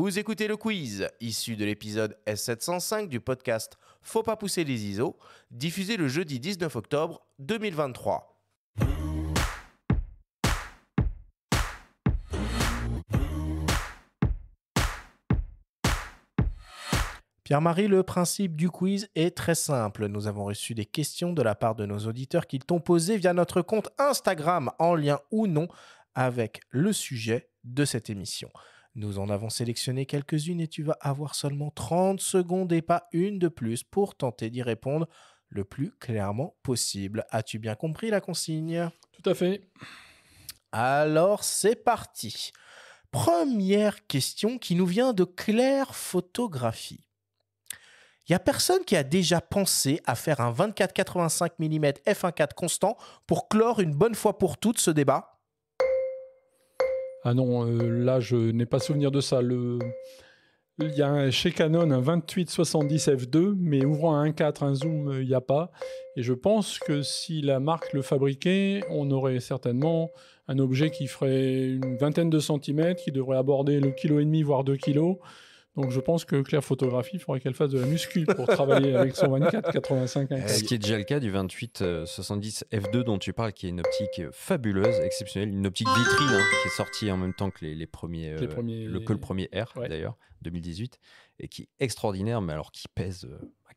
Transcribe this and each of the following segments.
Vous écoutez le quiz, issu de l'épisode S705 du podcast Faut pas pousser les ISO, diffusé le jeudi 19 octobre 2023. Pierre-Marie, le principe du quiz est très simple. Nous avons reçu des questions de la part de nos auditeurs qui t'ont posées via notre compte Instagram, en lien ou non avec le sujet de cette émission. Nous en avons sélectionné quelques-unes et tu vas avoir seulement 30 secondes et pas une de plus pour tenter d'y répondre le plus clairement possible. As-tu bien compris la consigne ? Tout à fait. Alors, c'est parti. Première question qui nous vient de Claire Photographie. Il n'y a personne qui a déjà pensé à faire un 24-85 mm f1.4 constant pour clore une bonne fois pour toutes ce débat ? Ah non, là, je n'ai pas souvenir de ça. Il y a chez Canon un 28-70 f2, mais ouvrant un 1.4, un zoom, il n'y a pas. Et je pense que si la marque le fabriquait, on aurait certainement un objet qui ferait une vingtaine de centimètres, qui devrait aborder le 1,5 kg, voire 2 kg. Donc je pense que Claire Photographie, il faudrait qu'elle fasse de la muscu pour travailler avec son 24-85 1.4. Ce qui est déjà le cas du 28-70 f2 dont tu parles, qui est une optique fabuleuse, exceptionnelle, une optique vitrine qui est sortie en même temps que le premier R ouais. d'ailleurs, 2018, et qui est extraordinaire, mais alors qui pèse.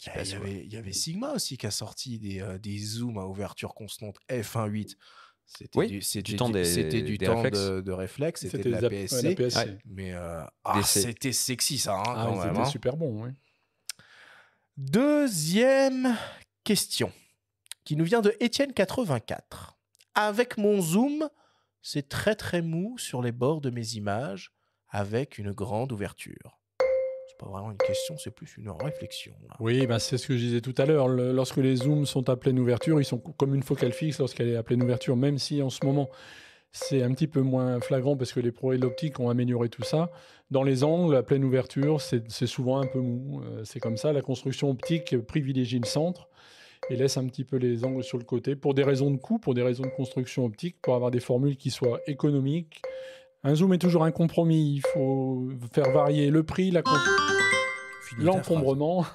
Il y avait Sigma aussi qui a sorti des zooms à ouverture constante f1.8. C'était du temps de réflexe, c'était de la PSC. La PSC. Ouais. Mais c'était sexy ça, quand même. C'était super bon, oui. Deuxième question, qui nous vient de Étienne84. Avec mon zoom, c'est très très mou sur les bords de mes images, avec une grande ouverture. C'est pas vraiment une question, c'est plus une réflexion. Là. Oui, c'est ce que je disais tout à l'heure. Lorsque les zooms sont à pleine ouverture, ils sont comme une focale fixe lorsqu'elle est à pleine ouverture, même si en ce moment, c'est un petit peu moins flagrant parce que les progrès de l'optique ont amélioré tout ça. Dans les angles, à pleine ouverture, c'est souvent un peu mou. C'est comme ça. La construction optique privilégie le centre et laisse un petit peu les angles sur le côté pour des raisons de coût, pour des raisons de construction optique, pour avoir des formules qui soient économiques. Un zoom est toujours un compromis. Il faut faire varier le prix, l'encombrement,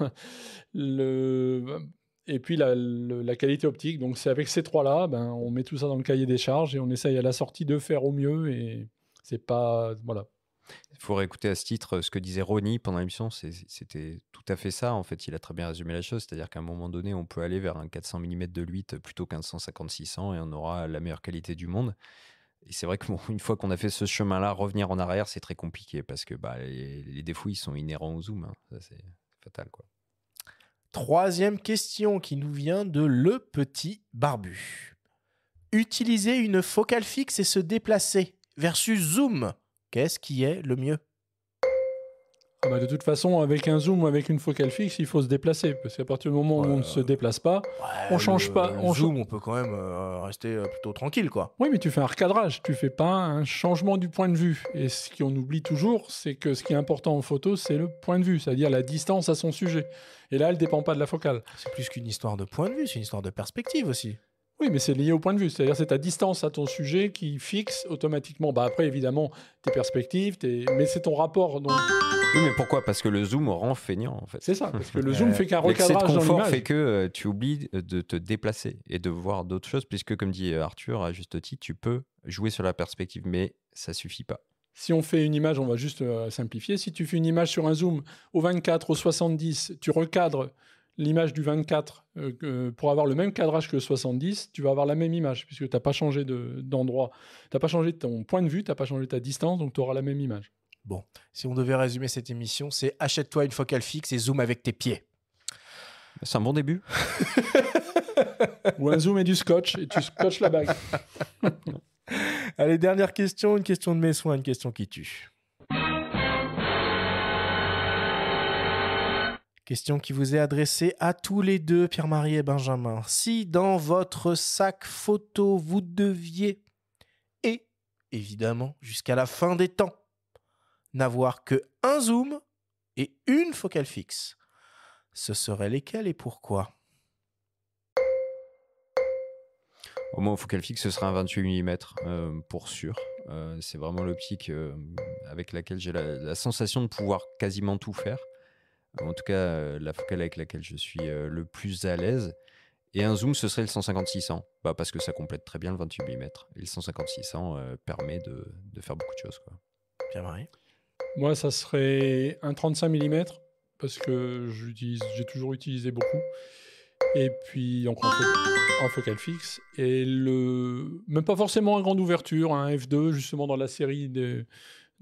et puis la qualité optique. Donc c'est avec ces trois-là, on met tout ça dans le cahier des charges et on essaye à la sortie de faire au mieux. Et c'est pas... Voilà. Il faut réécouter à ce titre ce que disait Ronnie pendant l'émission, c'était tout à fait ça. En fait, il a très bien résumé la chose, c'est-à-dire qu'à un moment donné, on peut aller vers un 400 mm de 8 plutôt qu'un 150-600 et on aura la meilleure qualité du monde. Et c'est vrai qu'une fois qu'on a fait ce chemin-là, revenir en arrière, c'est très compliqué parce que les défauts, ils sont inhérents au zoom. Ça, c'est fatal, quoi. Troisième question qui nous vient de Le Petit Barbu. Utiliser une focale fixe et se déplacer versus zoom, qu'est-ce qui est le mieux ? De toute façon, avec un zoom ou avec une focale fixe, il faut se déplacer. Parce qu'à partir du moment où on ne se déplace pas, on ne change pas. Le zoom, on peut quand même rester plutôt tranquille, quoi. Oui, mais tu fais un recadrage. Tu ne fais pas un changement du point de vue. Et ce qu'on oublie toujours, c'est que ce qui est important en photo, c'est le point de vue, c'est-à-dire la distance à son sujet. Et là, elle ne dépend pas de la focale. C'est plus qu'une histoire de point de vue, c'est une histoire de perspective aussi. Oui, mais c'est lié au point de vue. C'est-à-dire c'est ta distance à ton sujet qui fixe automatiquement. Après, évidemment, tes perspectives, mais c'est ton rapport. Donc... Oui, mais pourquoi ? Parce que le zoom rend feignant, en fait. C'est ça, parce que le zoom fait qu'un recadrage dans l'image. L'excès de confort fait que tu oublies de te déplacer et de voir d'autres choses, puisque, comme dit Arthur, à juste titre, tu peux jouer sur la perspective, mais ça suffit pas. Si on fait une image, on va juste simplifier. Si tu fais une image sur un zoom au 24, au 70, tu recadres l'image du 24 pour avoir le même cadrage que le 70, tu vas avoir la même image, puisque tu n'as pas changé d'endroit. Tu n'as pas changé ton point de vue, tu n'as pas changé ta distance, donc tu auras la même image. Bon, si on devait résumer cette émission, c'est achète-toi une focale fixe et zoom avec tes pieds. C'est un bon début. Ou un zoom et du scotch, et tu scotches la bague. Allez, dernière question, une question de mes soins, une question qui tue. Question qui vous est adressée à tous les deux, Pierre-Marie et Benjamin. Si dans votre sac photo, vous deviez, et évidemment jusqu'à la fin des temps, n'avoir que un zoom et une focale fixe, ce seraient lesquels et pourquoi ? Au moins, au focal fixe, ce serait un 28 mm pour sûr. C'est vraiment l'optique avec laquelle j'ai la sensation de pouvoir quasiment tout faire. En tout cas, la focale avec laquelle je suis le plus à l'aise. Et un zoom, ce serait le 150-600, parce que ça complète très bien le 28 mm. Et le 150-600 permet de faire beaucoup de choses, quoi. Pierre-Marie? Moi, ça serait un 35 mm, parce que j'ai toujours utilisé beaucoup. Et puis, donc en focale fixe. Et même pas forcément un grande ouverture, un f2, justement dans la série de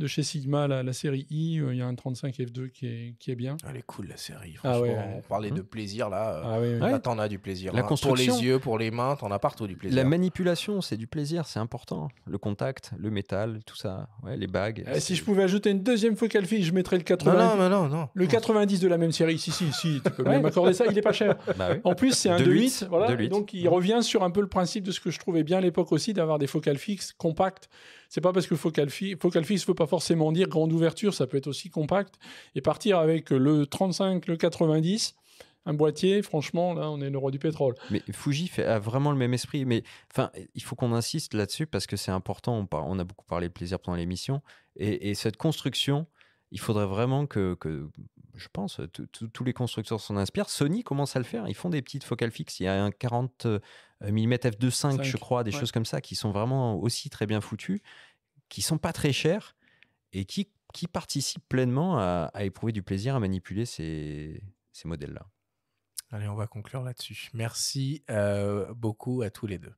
chez Sigma, la série I, il y a un 35 f2 qui est bien. Elle est cool, la série. Ah Franchement, ouais. on parlait de plaisir, là. Ah oui, oui. Là, t'en as du plaisir. La hein. Pour construction. les yeux, pour les mains, t'en as partout du plaisir. La manipulation, c'est du plaisir, c'est important. Le contact, le métal, tout ça. Ouais, les bagues. Si je pouvais ajouter une deuxième focale fixe, je mettrais le 90. Non. Le 90 de la même série. Si, tu peux bien m'accorder ça, il est pas cher. Bah oui. En plus, c'est un De 2.8. Voilà. 2.8. Et donc, il revient sur un peu le principe de ce que je trouvais bien à l'époque aussi, d'avoir des focales fixes compactes. C'est pas parce que focale fixe ne veut pas forcément dire grande ouverture, ça peut être aussi compact. Et partir avec le 35, le 90, un boîtier, franchement, là, on est le roi du pétrole. Mais Fuji a vraiment le même esprit. Mais il faut qu'on insiste là-dessus parce que c'est important. On a beaucoup parlé de plaisir pendant l'émission. Et cette construction, il faudrait vraiment que je pense, tous les constructeurs s'en inspirent. Sony commence à le faire. Ils font des petites focales fixes. Il y a un 40 mm f2.5, je crois, des choses comme ça, qui sont vraiment aussi très bien foutues, qui sont pas très chères et qui participent pleinement à éprouver du plaisir à manipuler ces modèles-là. Allez, on va conclure là-dessus. Merci beaucoup à tous les deux.